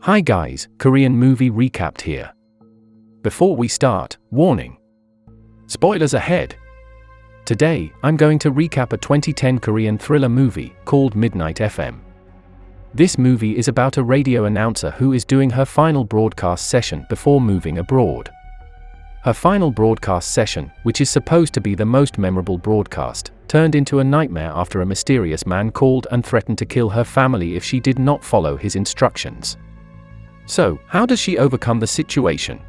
Hi guys, Korean movie recapped here. Before we start, warning. Spoilers ahead. Today, I'm going to recap a 2010 Korean thriller movie called Midnight FM. This movie is about a radio announcer who is doing her final broadcast session before moving abroad. Her final broadcast session, which is supposed to be the most memorable broadcast, turned into a nightmare after a mysterious man called and threatened to kill her family if she did not follow his instructions. So, how does she overcome the situation?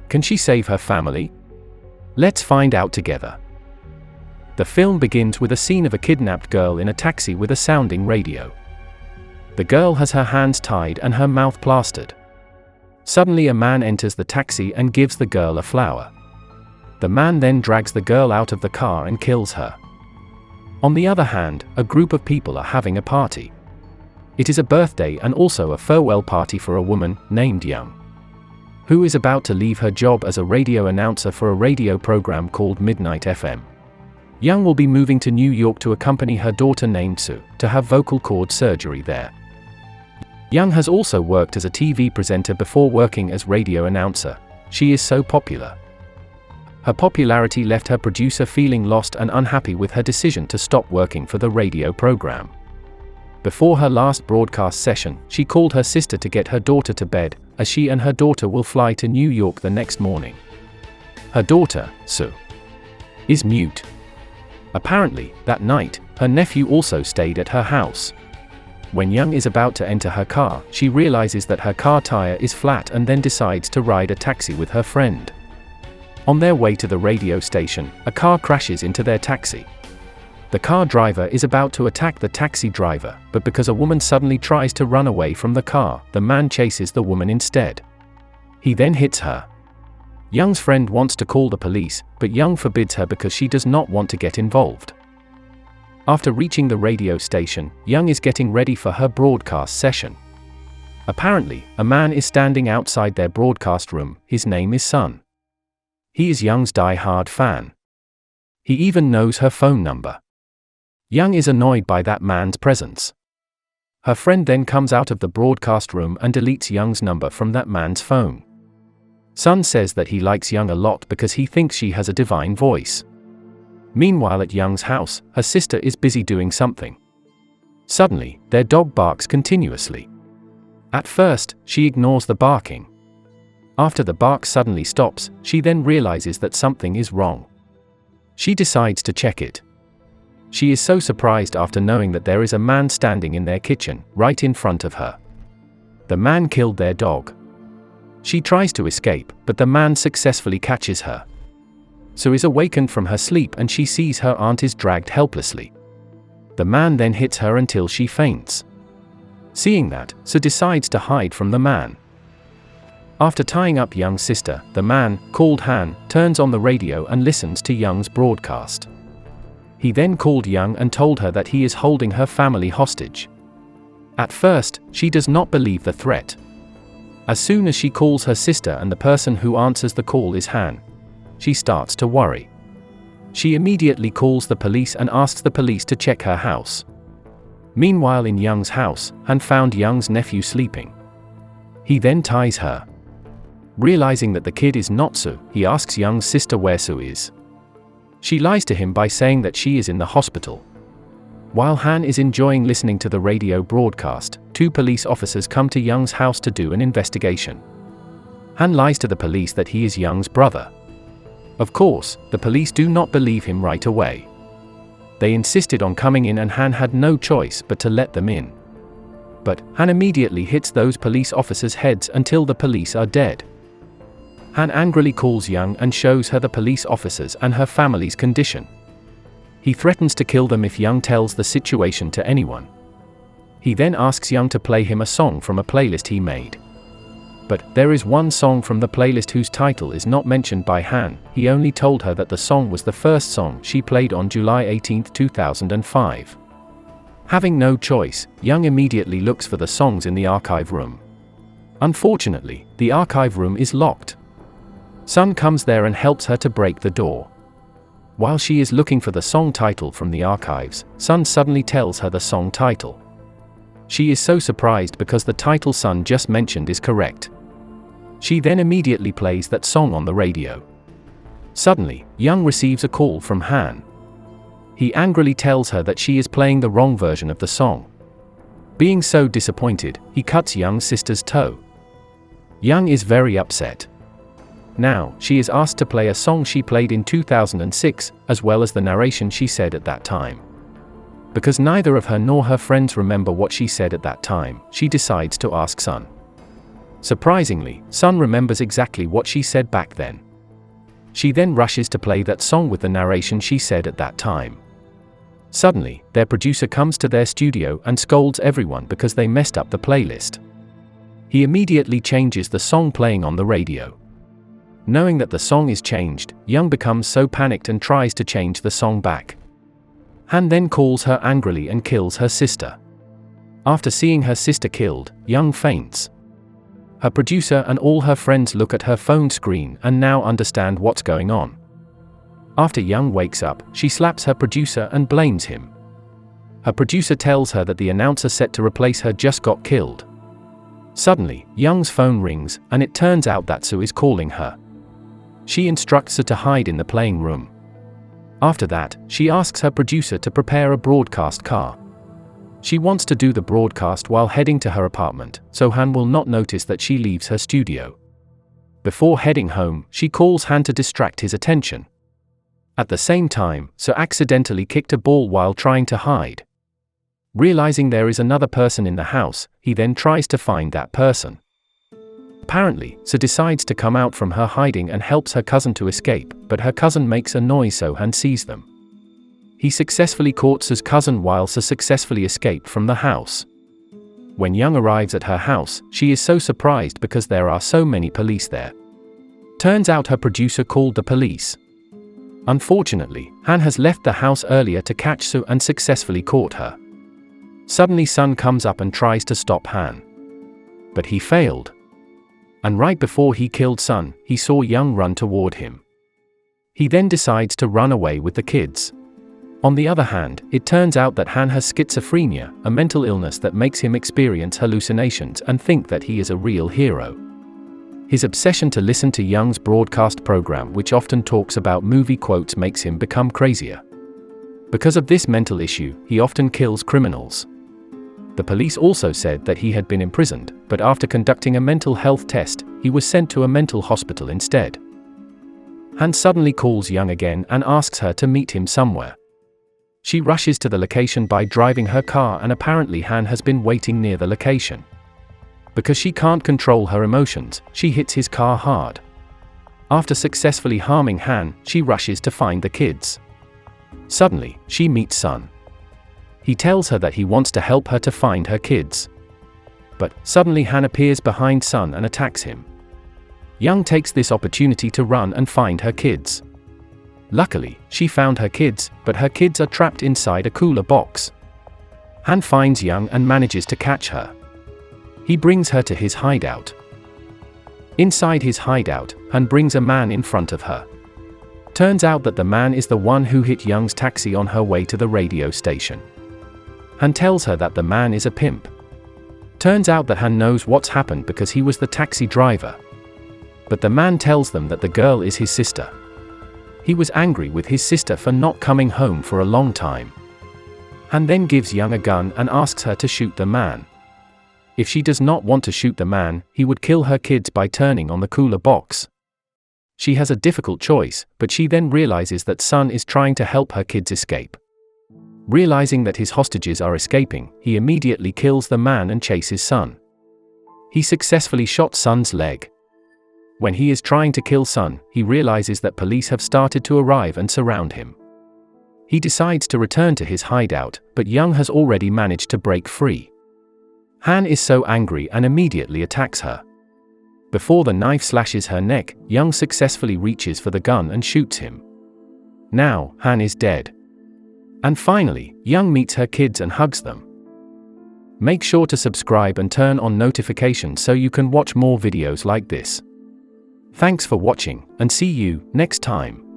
Can she save her family? Let's find out together. The film begins with a scene of a kidnapped girl in a taxi with a sounding radio. The girl has her hands tied and her mouth plastered. Suddenly a man enters the taxi and gives the girl a flower. The man then drags the girl out of the car and kills her. On the other hand, a group of people are having a party. It is a birthday and also a farewell party for a woman named Young, who is about to leave her job as a radio announcer for a radio program called Midnight FM. Young will be moving to New York to accompany her daughter named Sue to have vocal cord surgery there. Young has also worked as a TV presenter before working as radio announcer. She is so popular. Her popularity left her producer feeling lost and unhappy with her decision to stop working for the radio program. Before her last broadcast session, she called her sister to get her daughter to bed, as she and her daughter will fly to New York the next morning. Her daughter, Sue, is mute. Apparently, that night, her nephew also stayed at her house. When Young is about to enter her car, she realizes that her car tire is flat and then decides to ride a taxi with her friend. On their way to the radio station, a car crashes into their taxi. The car driver is about to attack the taxi driver, but because a woman suddenly tries to run away from the car, the man chases the woman instead. He then hits her. Young's friend wants to call the police, but Young forbids her because she does not want to get involved. After reaching the radio station, Young is getting ready for her broadcast session. Apparently, a man is standing outside their broadcast room. His name is Sun. He is Young's die-hard fan. He even knows her phone number. Young is annoyed by that man's presence. Her friend then comes out of the broadcast room and deletes Young's number from that man's phone. Sun says that he likes Young a lot because he thinks she has a divine voice. Meanwhile at Young's house, her sister is busy doing something. Suddenly, their dog barks continuously. At first, she ignores the barking. After the bark suddenly stops, she then realizes that something is wrong. She decides to check it. She is so surprised after knowing that there is a man standing in their kitchen, right in front of her. The man killed their dog. She tries to escape, but the man successfully catches her. Sue is awakened from her sleep and she sees her aunt is dragged helplessly. The man then hits her until she faints. Seeing that, Sue decides to hide from the man. After tying up Young's sister, the man, called Han, turns on the radio and listens to Young's broadcast. He then called Young and told her that he is holding her family hostage. At first, she does not believe the threat. As soon as she calls her sister and the person who answers the call is Han, she starts to worry. She immediately calls the police and asks the police to check her house. Meanwhile in Young's house, Han found Young's nephew sleeping. He then ties her. Realizing that the kid is not Sue, he asks Young's sister where Sue is. She lies to him by saying that she is in the hospital. While Han is enjoying listening to the radio broadcast, two police officers come to Young's house to do an investigation. Han lies to the police that he is Young's brother. Of course, the police do not believe him right away. They insisted on coming in and Han had no choice but to let them in. But Han immediately hits those police officers' heads until the police are dead. Han angrily calls Young and shows her the police officers and her family's condition. He threatens to kill them if Young tells the situation to anyone. He then asks Young to play him a song from a playlist he made. But there is one song from the playlist whose title is not mentioned by Han. He only told her that the song was the first song she played on July 18, 2005. Having no choice, Young immediately looks for the songs in the archive room. Unfortunately, the archive room is locked. Sun comes there and helps her to break the door. While she is looking for the song title from the archives, Sun suddenly tells her the song title. She is so surprised because the title Sun just mentioned is correct. She then immediately plays that song on the radio. Suddenly, Young receives a call from Han. He angrily tells her that she is playing the wrong version of the song. Being so disappointed, he cuts Young's sister's toe. Young is very upset. Now, she is asked to play a song she played in 2006, as well as the narration she said at that time. Because neither of her nor her friends remember what she said at that time, she decides to ask Sun. Surprisingly, Sun remembers exactly what she said back then. She then rushes to play that song with the narration she said at that time. Suddenly, their producer comes to their studio and scolds everyone because they messed up the playlist. He immediately changes the song playing on the radio. Knowing that the song is changed, Young becomes so panicked and tries to change the song back. Han then calls her angrily and kills her sister. After seeing her sister killed, Young faints. Her producer and all her friends look at her phone screen and now understand what's going on. After Young wakes up, she slaps her producer and blames him. Her producer tells her that the announcer set to replace her just got killed. Suddenly, Young's phone rings, and it turns out that Sue is calling her. She instructs her to hide in the playing room. After that, she asks her producer to prepare a broadcast car. She wants to do the broadcast while heading to her apartment, so Han will not notice that she leaves her studio. Before heading home, she calls Han to distract his attention. At the same time, Sue accidentally kicked a ball while trying to hide. Realizing there is another person in the house, he then tries to find that person. Apparently, Sue decides to come out from her hiding and helps her cousin to escape, but her cousin makes a noise so Han sees them. He successfully caught Sue's cousin while Sue successfully escaped from the house. When Young arrives at her house, she is so surprised because there are so many police there. Turns out her producer called the police. Unfortunately, Han has left the house earlier to catch Sue and successfully caught her. Suddenly Sun comes up and tries to stop Han. But he failed. And right before he killed Sun, he saw Young run toward him. He then decides to run away with the kids. On the other hand, it turns out that Han has schizophrenia, a mental illness that makes him experience hallucinations and think that he is a real hero. His obsession to listen to Young's broadcast program, which often talks about movie quotes, makes him become crazier. Because of this mental issue, he often kills criminals. The police also said that he had been imprisoned, but after conducting a mental health test, he was sent to a mental hospital instead. Han suddenly calls Young again and asks her to meet him somewhere. She rushes to the location by driving her car, and apparently Han has been waiting near the location. Because she can't control her emotions, she hits his car hard. After successfully harming Han, she rushes to find the kids. Suddenly, she meets Sun. He tells her that he wants to help her to find her kids. But suddenly Han appears behind Sun and attacks him. Young takes this opportunity to run and find her kids. Luckily, she found her kids, but her kids are trapped inside a cooler box. Han finds Young and manages to catch her. He brings her to his hideout. Inside his hideout, Han brings a man in front of her. Turns out that the man is the one who hit Young's taxi on her way to the radio station. Han tells her that the man is a pimp. Turns out that Han knows what's happened because he was the taxi driver. But the man tells them that the girl is his sister. He was angry with his sister for not coming home for a long time. Han then gives Young a gun and asks her to shoot the man. If she does not want to shoot the man, he would kill her kids by turning on the cooler box. She has a difficult choice, but she then realizes that Sun is trying to help her kids escape. Realizing that his hostages are escaping, he immediately kills the man and chases Sun. He successfully shot Sun's leg. When he is trying to kill Sun, he realizes that police have started to arrive and surround him. He decides to return to his hideout, but Young has already managed to break free. Han is so angry and immediately attacks her. Before the knife slashes her neck, Young successfully reaches for the gun and shoots him. Now, Han is dead. And finally, Young meets her kids and hugs them. Make sure to subscribe and turn on notifications so you can watch more videos like this. Thanks for watching, and see you next time.